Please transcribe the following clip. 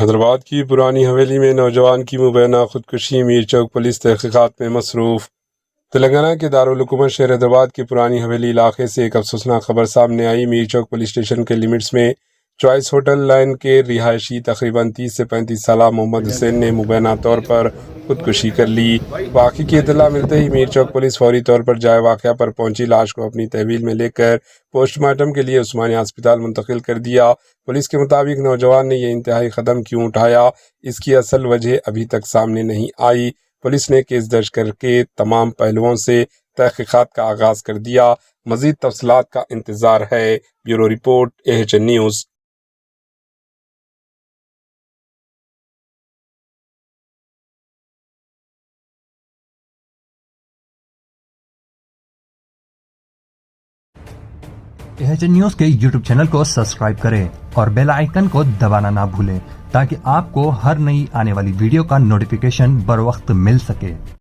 حیدرآباد کی پرانی حویلی میں نوجوان کی مبینہ خودکشی، میر چوک پولیس تحقیقات میں مصروف۔ تلنگانہ کے دارالحکومت شہر حیدرآباد کی پرانی حویلی علاقے سے ایک افسوسناک خبر سامنے آئی۔ میر چوک پولیس اسٹیشن کے لمٹس میں چوائس ہوٹل لائن کے رہائشی تقریباً 30 سے 35 سالہ محمد حسین نے مبینہ طور پر خودکشی کر لی۔ واقعے کی اطلاع ملتے ہی میر چوک پولیس فوری طور پر جائے واقعہ پر پہنچی، لاش کو اپنی تحویل میں لے کر پوسٹ مارٹم کے لیے عثمانیہ ہسپتال منتقل کر دیا۔ پولیس کے مطابق نوجوان نے یہ انتہائی قدم کیوں اٹھایا، اس کی اصل وجہ ابھی تک سامنے نہیں آئی۔ پولیس نے کیس درج کر کے تمام پہلوؤں سے تحقیقات کا آغاز کر دیا۔ مزید تفصیلات کا انتظار ہے۔ Bureau report AHN news. AHN news کے YouTube چینل کو سبسکرائب کریں اور بیل آئیکن کو دبانا نہ بھولیں تاکہ آپ کو ہر نئی آنے والی ویڈیو کا نوٹیفیکیشن بر وقت مل سکے۔